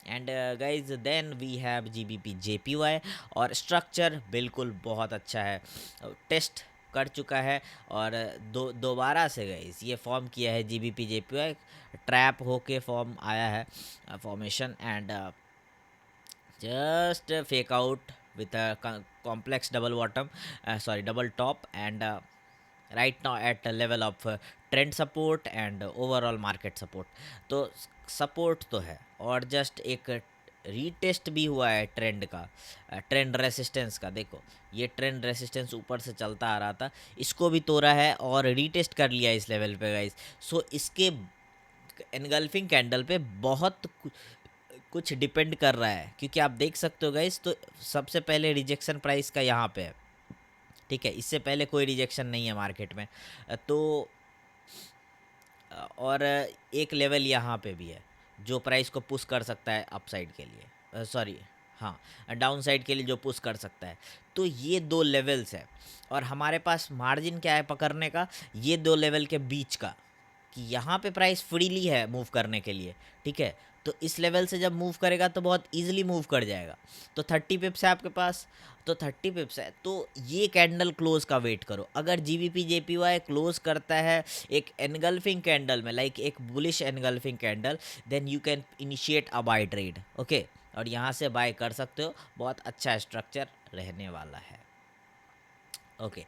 And guys then we have GBP JPY, और structure बिल्कुल बहुत अच्छा है, टेस्ट कर चुका है, और दोबारा से गाइज ये फॉर्म किया है GBP JPY, ट्रैप होके फॉर्म आया है formation, and just fake out with a complex double bottom, sorry, double top, and right now at a level of trend support and overall market support. तो support तो है, और just एक retest भी हुआ है ट्रेंड का, ट्रेंड रेसिस्टेंस का। देखो ये ट्रेंड रेसिस्टेंस ऊपर से चलता आ रहा था, इसको भी तोड़ा है और रीटेस्ट कर लिया इस लेवल पे गाइस। सो इसके एनगल्फिंग कैंडल पे बहुत कुछ डिपेंड कर रहा है, क्योंकि आप देख सकते हो गाइस, तो सबसे पहले रिजेक्शन प्राइस का यहाँ पे है, ठीक है, इससे पहले कोई रिजेक्शन नहीं है मार्केट में। तो और एक लेवल यहाँ पे भी है जो प्राइस को पुश कर सकता है अपसाइड के लिए, सॉरी, हाँ, डाउन साइड के लिए जो पुश कर सकता है। तो ये दो लेवल्स है, और हमारे पास मार्जिन क्या है पकड़ने का, ये दो लेवल के बीच का, कि यहाँ पे प्राइस फ्रीली है मूव करने के लिए, ठीक है। तो इस लेवल से जब मूव करेगा तो बहुत इजीली मूव कर जाएगा। तो 30 पिप्स है आपके पास, तो 30 पिप्स है, तो ये कैंडल क्लोज का वेट करो। अगर GBP JPY क्लोज करता है एक एनगल्फिंग कैंडल में, लाइक एक bullish engulfing candle, then you can initiate a buy trade, okay, और यहाँ से बाय कर सकते हो, बहुत अच्छा स्ट्रक्चर रहने वाला है। Okay,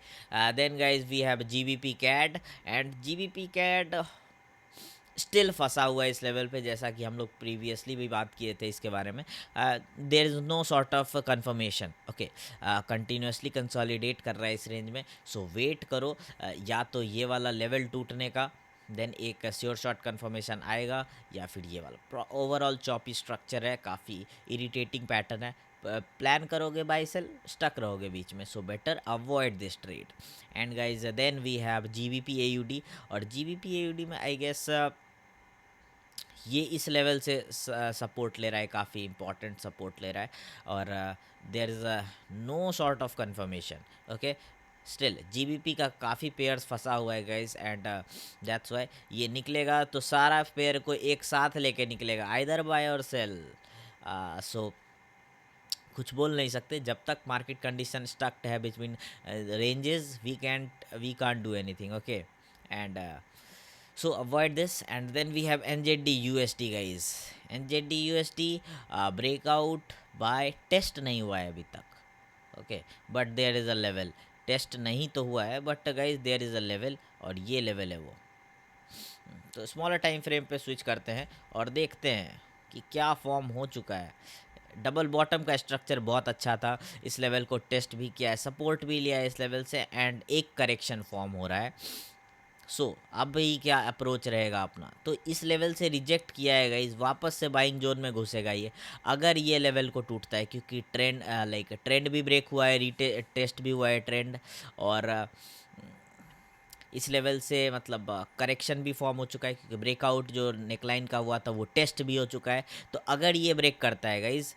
then guys we have GBP CAD, and GBP CAD still फंसा हुआ है इस लेवल पे, जैसा कि हम लोग प्रीवियसली भी बात किए थे इसके बारे में। There is no sort of confirmation, okay, continuously consolidate कर रहा है इस रेंज में। सो वेट करो, या तो ये वाला लेवल टूटने का, देन एक श्योर शॉट कन्फर्मेशन आएगा, या फिर ये वाला। ओवरऑल चॉपी स्ट्रक्चर है, काफ़ी इरिटेटिंग पैटर्न है, प्लान करोगे बाई सेल स्टक रहोगे बीच में, so better avoid this trade. And guys then we have GBP AUD, और GBP AUD में आई गेस ये इस लेवल से सपोर्ट ले रहा है, काफ़ी इंपॉर्टेंट सपोर्ट ले रहा है, और there is no sort of confirmation, okay. Still GBP का काफ़ी पेयर्स फंसा हुआ है गाइस, एंड दैट्स वाई ये निकलेगा तो सारा पेयर को एक साथ लेके निकलेगा, आइदर बाय और सेल। सो कुछ बोल नहीं सकते, जब तक मार्केट कंडीशन स्टक्ड है between ranges, we can't do anything, okay. And so avoid this, and then we have NZD USD guys. NZD USD breakout by test नहीं हुआ है अभी तक, okay, but there is a level, test नहीं तो हुआ है but guys there is a level, और ये लेवल है वो। तो स्मॉलर टाइम फ्रेम पे स्विच करते हैं और देखते हैं कि क्या फॉर्म हो चुका है। डबल बॉटम का स्ट्रक्चर बहुत अच्छा था, इस लेवल को टेस्ट भी किया है, सपोर्ट भी लिया है इस लेवल से, एंड एक करेक्शन फॉर्म हो रहा है। अब ही क्या अप्रोच रहेगा अपना, तो इस लेवल से रिजेक्ट किया है गाइस, वापस से बाइंग जोन में घुसेगा ये, अगर ये लेवल को टूटता है, क्योंकि ट्रेंड लाइक ट्रेंड भी ब्रेक हुआ है, टेस्ट भी हुआ है ट्रेंड, और इस लेवल से मतलब करेक्शन भी फॉर्म हो चुका है, क्योंकि ब्रेकआउट जो नेकलाइन का हुआ था वो टेस्ट भी हो चुका है। तो अगर ये ब्रेक करता है गाइज,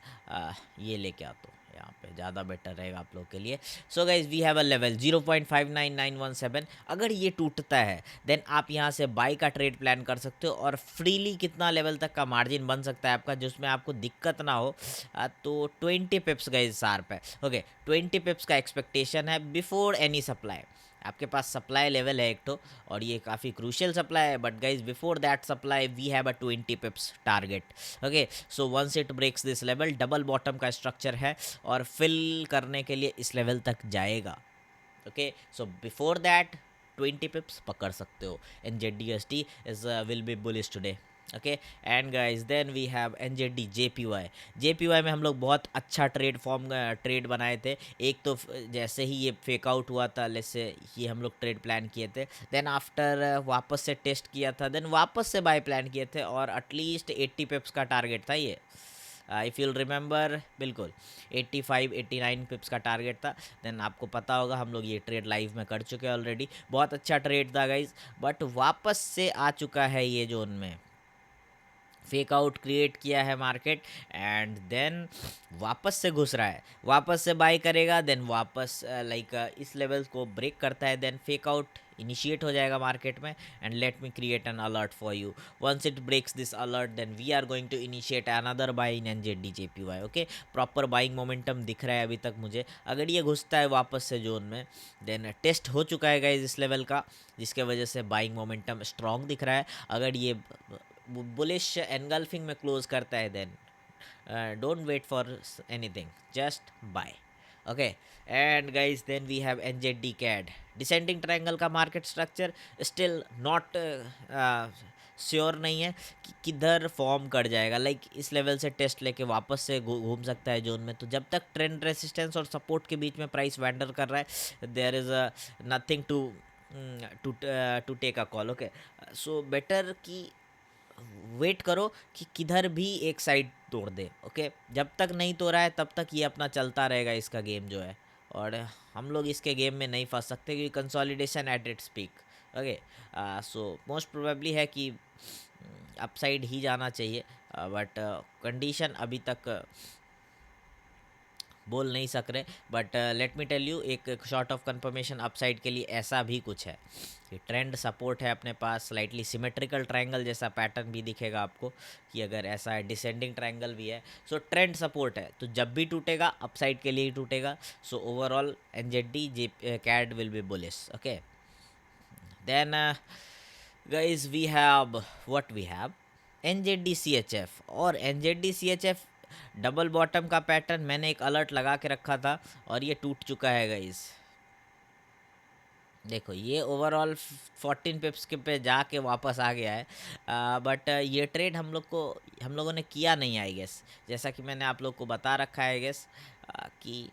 ये लेके आ तो यहाँ पे ज़्यादा बेटर रहेगा आप लोग के लिए। So guys we have a level 0.59917, अगर ये टूटता है देन आप यहाँ से बाई का ट्रेड प्लान कर सकते हो, और फ्रीली कितना लेवल तक का मार्जिन बन सकता है आपका जिसमें आपको दिक्कत ना हो, तो 20 पिप्स गाइज शार्प है, ओके, 20 पिप्स का एक्सपेक्टेशन है बिफोर एनी सप्लाई। आपके पास सप्लाई लेवल है एक तो, और ये काफ़ी क्रूशियल सप्लाई है, but guys before that supply we have a 20 pips target, okay. So once it breaks this level, double bottom का स्ट्रक्चर है, और फिल करने के लिए इस लेवल तक जाएगा, okay. So before that 20 pips पकड़ सकते हो। NZDST is will be bullish today, okay. And guys then we have NZD JPY में हम लोग बहुत अच्छा ट्रेड बनाए थे। एक तो जैसे ही ये फेक आउट हुआ था, जैसे ये हम लोग ट्रेड प्लान किए थे, देन आफ्टर वापस से टेस्ट किया था, देन वापस से बाय प्लान किए थे, और एटलीस्ट 80 पिप्स का टारगेट था ये, इफ़ यूल रिमेंबर, बिल्कुल 85-89 पिप्स का टारगेट था। देन आपको पता होगा हम लोग ये ट्रेड लाइव में कर चुके हैं ऑलरेडी, बहुत अच्छा ट्रेड था गाइज, बट वापस से आ चुका है ये जोन में, फेक आउट क्रिएट किया है मार्केट, एंड देन वापस से घुस रहा है, वापस से बाय करेगा, देन वापस लाइक इस लेवल को ब्रेक करता है, देन फेक आउट इनिशिएट हो जाएगा मार्केट में। And let me create an alert for you, once it breaks this alert then we are going to initiate another buy in NZD JPY. Okay, proper buying momentum दिख रहा है अभी तक मुझे। अगर ये घुसता है वापस से जोन में, देन टेस्ट हो चुका है गाइज इस लेवल का, जिसके वजह से बाइंग मोमेंटम स्ट्रॉन्ग दिख रहा है। अगर ये बुलिश एनगल्फिंग में क्लोज करता है, then don't wait for anything, just buy. Okay, and guys then we have NZD CAD descending triangle का market structure still not sure नहीं है कि किधर फॉर्म कर जाएगा। लाइक इस लेवल से टेस्ट लेके वापस से घूम सकता है जोन में। तो जब तक ट्रेंड रेसिस्टेंस और सपोर्ट के बीच में प्राइस वैंडर कर रहा है, there is nothing to take a call. Okay, so better कि वेट करो कि किधर भी एक साइड तोड़ दे। ओके, जब तक नहीं तोड़ा है तब तक ये अपना चलता रहेगा इसका गेम जो है, और हम लोग इसके गेम में नहीं फंस सकते क्योंकि consolidation at its peak. Okay, so most probably है कि अपसाइड ही जाना चाहिए, बट कंडीशन अभी तक बोल नहीं सक रहे। But let me tell you, एक शॉर्ट ऑफ कंफर्मेशन अपसाइड के लिए ऐसा भी कुछ है कि ट्रेंड सपोर्ट है अपने पास, स्लाइटली सिमेट्रिकल ट्रायंगल जैसा पैटर्न भी दिखेगा आपको कि अगर ऐसा है, डिसेंडिंग ट्रायंगल भी है। सो ट्रेंड सपोर्ट है, तो जब भी टूटेगा अपसाइड के लिए ही टूटेगा। So overall NZD J CAD will be bullish. Okay, then guys we have what we have NZD CHF, और एनजेडी सीएचएफ डबल बॉटम का पैटर्न मैंने एक अलर्ट लगा के रखा था और ये टूट चुका है गाइस। देखो ये ओवरऑल 14 पिप्स के पे जाके वापस आ गया है, बट ये ट्रेड हम लोगों ने किया नहीं आई गेस, जैसा कि मैंने आप लोग को बता रखा है गेस कि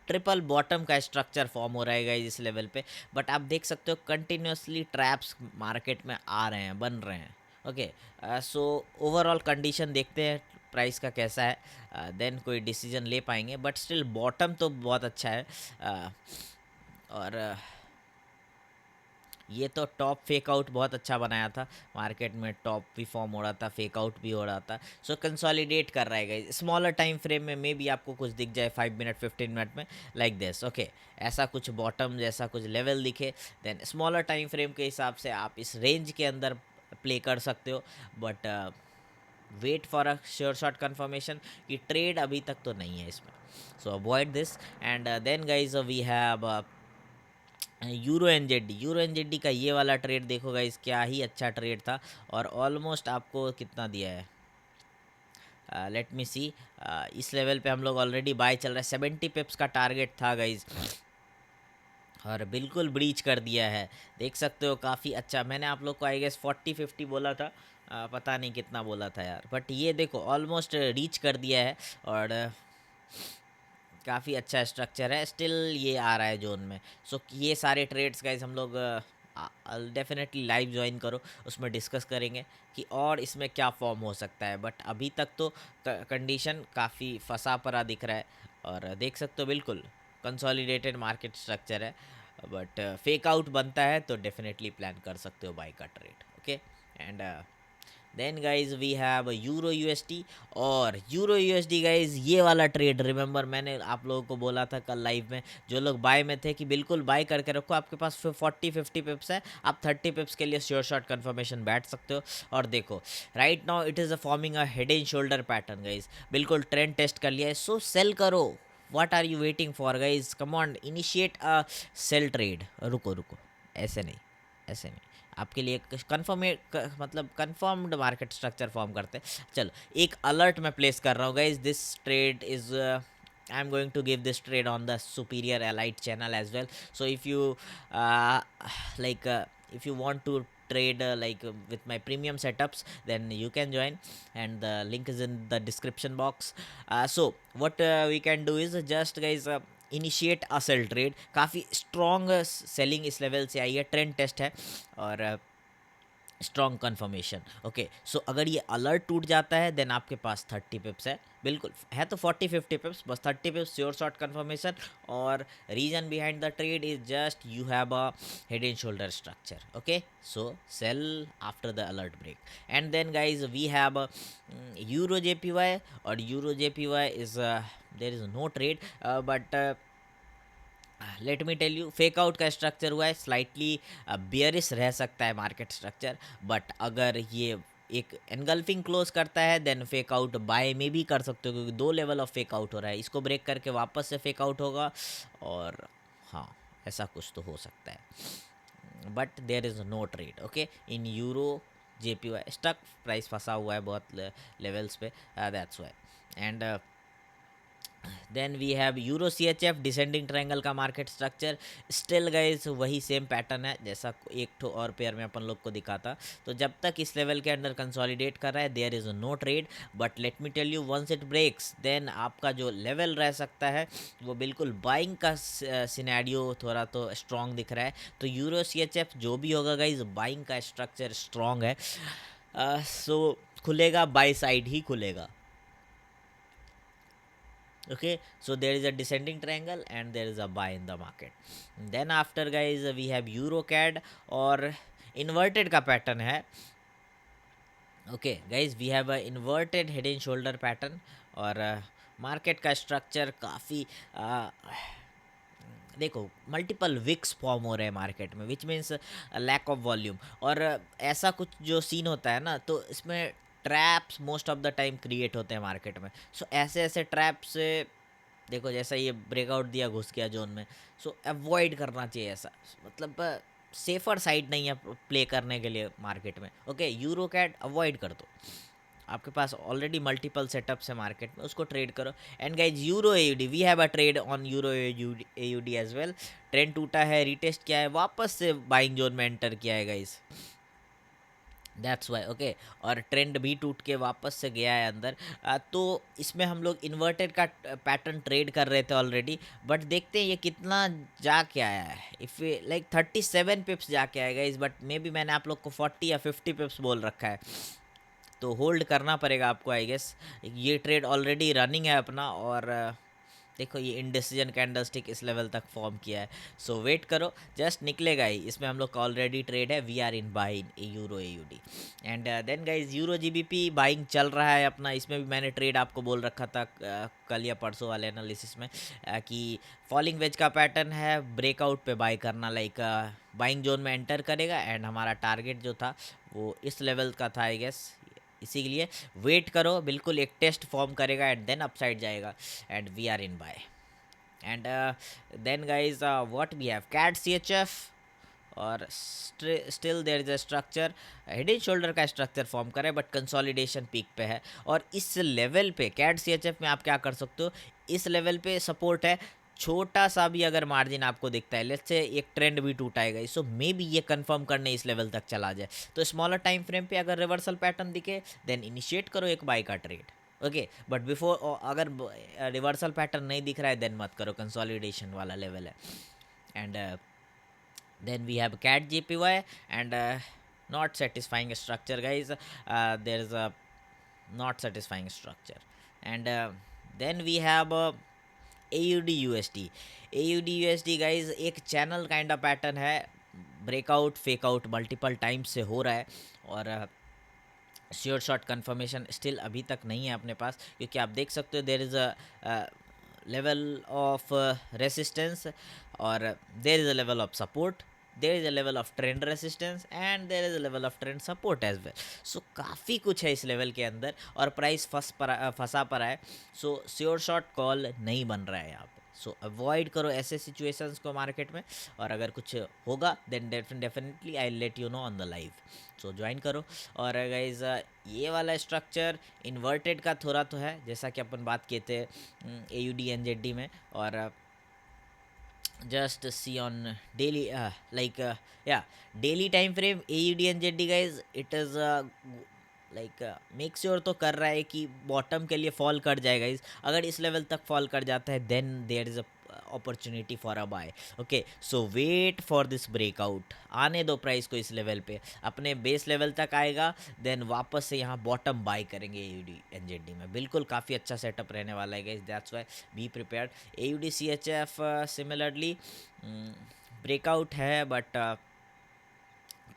ट्रिपल बॉटम का स्ट्रक्चर फॉर्म हो रहा है इस लेवल पे। बट आप देख सकते हो कंटिन्यूसली ट्रैप्स मार्केट में आ रहे हैं, बन रहे हैं। ओके, सो ओवरऑल कंडीशन देखते हैं प्राइस का कैसा है, देन कोई डिसीजन ले पाएंगे। बट स्टिल बॉटम तो बहुत अच्छा है, और ये तो टॉप फेक आउट बहुत अच्छा बनाया था, मार्केट में टॉप भी फॉर्म हो रहा था, फेक आउट भी हो रहा था। सो कंसोलिडेट कर रहा है गाइस स्मॉलर टाइम फ्रेम में, मे बी आपको कुछ दिख जाए 5 मिनट 15 मिनट में लाइक दिस। ओके, ऐसा कुछ बॉटम जैसा कुछ लेवल दिखे, देन स्मॉलर टाइम फ्रेम के हिसाब से आप इस रेंज के अंदर प्ले कर सकते हो। But wait for a sure shot confirmation कि ट्रेड अभी तक तो नहीं है इसमें, so avoid this. And then guys we have euro NZD का ये वाला ट्रेड देखो गाइस, क्या ही अच्छा ट्रेड था, और ऑलमोस्ट आपको कितना दिया है, लेट मी सी, इस लेवल पे हम लोग ऑलरेडी बाय चल रहा है। 70 पिप्स का टारगेट था गाइस, और बिल्कुल ब्रीच कर दिया है, देख सकते हो काफ़ी अच्छा। मैंने आप लोग को आई गेस 40-50 बोला था, पता नहीं कितना बोला था यार, बट ये देखो ऑलमोस्ट रीच कर दिया है, और काफ़ी अच्छा स्ट्रक्चर है। स्टिल ये आ रहा है जोन में। सो ये सारे ट्रेड्स गाइज हम लोग डेफिनेटली लाइव ज्वाइन करो, उसमें डिस्कस करेंगे कि और इसमें क्या फॉर्म हो सकता है। बट अभी तक तो कंडीशन काफ़ी फंसा पड़ा दिख रहा है, और देख सकते हो बिल्कुल कंसोलिडेटेड मार्केट स्ट्रक्चर है। बट फेक आउट बनता है तो डेफिनेटली प्लान कर सकते हो बाय का trade. Okay, and then guys we have euro USD, और यूरो यूएसडी गाइज ये वाला ट्रेड रिमेंबर मैंने आप लोगों को बोला था कल लाइव में, जो लोग बाय में थे कि बिल्कुल बाय करके रखो, आपके पास 40-50 पिप्स है, आप 30 पिप्स के लिए श्योर शॉट कन्फर्मेशन बैठ सकते हो। और देखो right now it is a forming a head and shoulder pattern guys, बिल्कुल ट्रेंड टेस्ट कर लिया है। सो सेल करो, what are you waiting for guys, come on initiate a sell trade. रुको रुको, ऐसे नहीं, ऐसे नहीं, आपके लिए कन्फर्म मतलब कन्फर्म्ड मार्केट स्ट्रक्चर फॉर्म करते हैं। चलो एक अलर्ट मैं प्लेस कर रहा हूँ guys, this trade is I am going to give this trade on the superior elite channel as well. So if you like if you want to trade like with my premium setups, then you can join, and the link is in the description box. So what we can do is just guys initiate a sell trade. काफ़ी strong selling इस लेवल से आई है, trend test है, और strong conformation. Okay, सो अगर ये अलर्ट टूट जाता है देन आपके पास 30 पिप्स है, बिल्कुल है तो 40-50 पिप्स, बस 30 पिप्स श्योर शॉर्ट कन्फर्मेशन। और reason behind the trade is just you have a head and shoulder structure. Okay, so sell after the alert break. And then guys we have euro JPY, और euro JPY is there is no trade, but let me tell you, fake out का structure हुआ है, slightly bearish रह सकता है market structure, but अगर ये एक एनगल्फिंग क्लोज करता है देन फेक आउट बाय में भी कर सकते हो, क्योंकि दो लेवल ऑफ फेक आउट हो रहा है, इसको ब्रेक करके वापस से फेक आउट होगा, और हाँ ऐसा कुछ तो हो सकता है, but there is no trade. Okay, in euro JPY stuck, price फंसा हुआ है बहुत लेवल्स पे, that's why. And then we have euro CHF descending triangle का मार्केट स्ट्रक्चर, स्टिल गाइस वही सेम पैटर्न है जैसा एक ठो और पेयर में अपन लोग को दिखा था। तो जब तक इस लेवल के अंडर कंसोलिडेट कर रहा है there is no trade, but let me tell you once it breaks then आपका जो लेवल रह सकता है वो बिल्कुल बाइंग का सिनेरियो थोड़ा तो स्ट्रॉन्ग दिख रहा है। तो यूरो CHF जो भी होगा गाइज बाइंग का स्ट्रक्चर स्ट्रॉन्ग है, सो खुलेगा बाई साइड ही खुलेगा। Okay, so there is a descending triangle and there is a buy in the market. Then after guys we have EuroCAD, और inverted का pattern है। Okay guys, we have a inverted head and shoulder pattern, और market का structure काफ़ी देखो multiple Vicks form हो रहे हैं मार्केट में, which means lack of volume, और ऐसा कुछ जो सीन होता है ना तो इसमें traps most of the time create होते हैं मार्केट में। सो ऐसे ऐसे ट्रैप्स से देखो जैसा ये ब्रेकआउट दिया घुस गया जोन में, सो अवॉइड करना चाहिए ऐसा, मतलब सेफर साइड नहीं है प्ले करने के लिए मार्केट में। ओके, EuroCAD अवॉइड कर दो, आपके पास ऑलरेडी मल्टीपल सेटअप्स है मार्केट में, उसको ट्रेड करो। And guys euro AUD, we have a trade on euro AUD as well. Trend टूटा है, रीटेस्ट किया है, वापस से बाइंग जोन में एंटर किया है गाइज, दैट्स वाई। ओके, और ट्रेंड भी टूट के वापस से गया है अंदर। तो इसमें हम लोग इन्वर्टेड का पैटर्न ट्रेड कर रहे थे ऑलरेडी, बट देखते हैं ये कितना जाके आया है। इफ़ लाइक 37 पिप्स जाके आएगा इस, बट मे बी मैंने आप लोग को 40 या 50 पिप्स बोल रखा है, तो होल्ड करना पड़ेगा आपको आई गेस। ये ट्रेड ऑलरेडी रनिंग है अपना, और देखो ये इंडिसीजन कैंडलस्टिक इस लेवल तक फॉर्म किया है, सो वेट करो, जस्ट निकलेगा ही। इसमें हम लोग का ऑलरेडी ट्रेड है, we are in buy in euro AUD। And then guys euro GBP buying चल रहा है अपना, इसमें भी मैंने ट्रेड आपको बोल रखा था कल या परसों वाले एनालिसिस में, कि फॉलिंग वेज का पैटर्न है, ब्रेकआउट पे बाई करना, लाइक बाइंग जोन में एंटर करेगा, एंड हमारा टारगेट जो था वो इस लेवल का था आई गेस, इसीलिए वेट करो, बिल्कुल एक टेस्ट फॉर्म करेगा एंड देन अपसाइड जाएगा, and we are in buy. And then guys what we have CAD CHF, और still there is a structure, head and shoulder का स्ट्रक्चर फॉर्म करे but consolidation peak पे है। और इस level पे CAD CHF में आप क्या कर सकते हो, इस लेवल पे सपोर्ट है, छोटा सा भी अगर मार्जिन आपको दिखता है, लेट्स से एक ट्रेंड भी टूटाएगा, सो मे बी ये कंफर्म करने इस लेवल तक चला जाए, तो स्मॉलर टाइम फ्रेम पे अगर रिवर्सल पैटर्न दिखे देन इनिशिएट करो एक बाय का ट्रेड। ओके, बट बिफोर अगर रिवर्सल पैटर्न नहीं दिख रहा है देन मत करो, कंसोलिडेशन वाला लेवल है। And then we have CAD JPY, and not satisfying structure guys, there is a not satisfying structure. And then we have AUD USD guys, एक चैनल काइंड ऑफ पैटर्न है, breakout fakeout multiple times से हो रहा है, और sure shot conformation still अभी तक नहीं है अपने पास, क्योंकि आप देख सकते हो there is a level of resistance, और there is a level of support, there is a level of trend resistance, and there is a level of trend support as well. So काफ़ी कुछ है इस लेवल के अंदर, और price फंसा पड़ा है, सो श्योर शॉट कॉल नहीं बन रहा है यहाँ पे, सो अवॉइड करो ऐसे सिचुएशंस को मार्केट में, और अगर कुछ होगा then definitely I let you know on the live, so join करो। और गाइज ये वाला स्ट्रक्चर इन्वर्टेड का थोड़ा तो है, जैसा कि अपन बात किए थे AUD NZD में, और just see on daily daily time frame AUD NZD guys, it is make sure तो कर रहा है कि बॉटम के लिए फॉल कर जाएगा इस, अगर इस लेवल तक फॉल कर जाता है then there is a opportunity for a buy. Okay, so wait for this breakout, आने दो प्राइस को इस लेवल पे, अपने बेस लेवल तक आएगा, देन वापस से यहाँ बॉटम बाय करेंगे एयूडी एनजेडी में। बिल्कुल काफ़ी अच्छा सेटअप रहने वाला है guys, that's why be prepared. AUD C H F similarly breakout है बट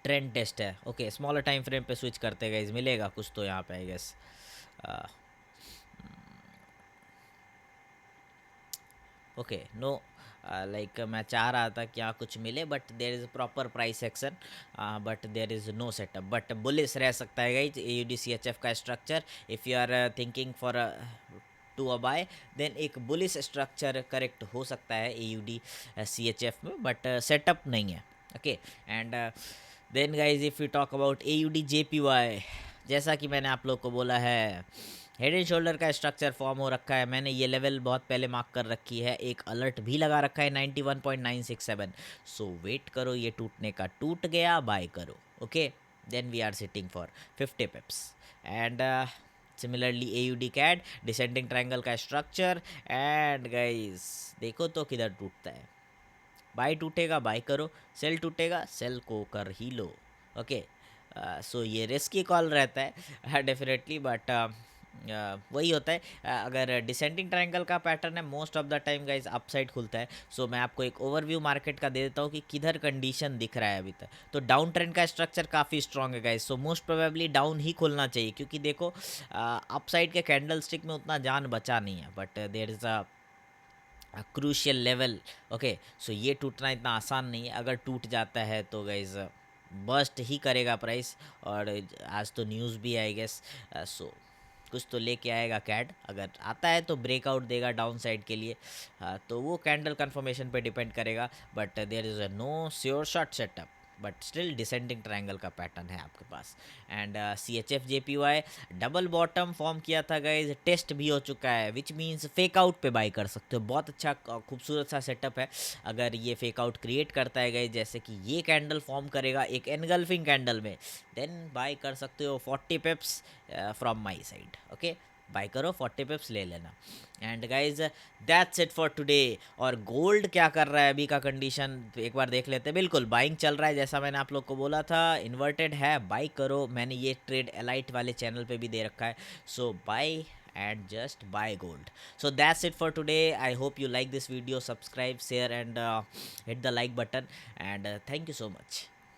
ट्रेंड टेस्ट है। ओके, स्मॉलर टाइम फ्रेम पे स्विच करते गाइस, मिलेगा कुछ तो यहाँ पे I guess. Okay, no, like मैं चाह रहा था कि यहाँ कुछ मिले but there is proper price action, but there is no setup, but bullish रह सकता है guys A U D C H F का structure. If you are thinking for to a buy, then एक बुलिस स्ट्रक्चर करेक्ट हो सकता है A U D C H F में, but setup नहीं है। Okay, and then guys if you talk about A U D J P Y, जैसा कि मैंने आप लोग को बोला है, हेड एंड शोल्डर का स्ट्रक्चर फॉर्म हो रखा है। मैंने ये लेवल बहुत पहले मार्क कर रखी है, एक अलर्ट भी लगा रखा है 91.967। सो वेट करो, ये टूटने का, टूट गया बाय करो। Okay, then we are sitting for 50 pips. And similarly A U D CAD descending triangle का स्ट्रक्चर, एंड गाइस देखो तो किधर टूटता है। बाय टूटेगा बाय करो, सेल टूटेगा सेल को कर ही लो। ओके, सो ये रिस्की कॉल रहता है डेफिनेटली, बट वही होता है। अगर डिसेंडिंग ट्रायंगल का पैटर्न है, most of the time guys upside खुलता है। सो मैं आपको एक ओवरव्यू मार्केट का दे देता हूँ कि किधर कंडीशन दिख रहा है अभी तक। तो डाउन ट्रेंड का स्ट्रक्चर काफ़ी स्ट्रॉन्ग है guys, so most probably down ही खुलना चाहिए, क्योंकि देखो अपसाइड के कैंडल स्टिक में उतना जान बचा नहीं है, but there is a crucial level. Okay, so ये टूटना इतना आसान नहीं है, अगर टूट जाता है तो गाइज बस्ट ही करेगा प्राइस। और आज तो न्यूज़ भी आई गेस, सो कुछ तो लेके आएगा कैड, अगर आता है तो ब्रेकआउट देगा डाउन साइड के लिए, तो वो कैंडल कंफर्मेशन पे डिपेंड करेगा, but there is a no sure shot setup, but still descending triangle का पैटर्न है आपके पास। And C H F J P Y double bottom form किया था गाइज, टेस्ट भी हो चुका है, विच मीन्स फेक आउट पे बाई कर सकते हो। बहुत अच्छा खूबसूरत सा सेटअप है। अगर ये फेक आउट क्रिएट करता है गाइज, जैसे कि ये कैंडल फॉर्म करेगा एक एनगल्फिंग कैंडल में, देन बाई कर सकते हो 40 pips from my side. Okay, buy करो, 40 पिप्स ले लेना। And guys that's it for today. और गोल्ड क्या कर रहा है अभी का कंडीशन एक बार देख लेते हैं। बिल्कुल बाइंग चल रहा है, जैसा मैंने आप लोग को बोला था, इन्वर्टेड है, बाई करो। मैंने ये ट्रेड एलाइट वाले चैनल पे भी दे रखा है, सो bye and just buy gold. So that's it for today. I hope you like this video. Subscribe, share, and hit the like button, and thank you so much.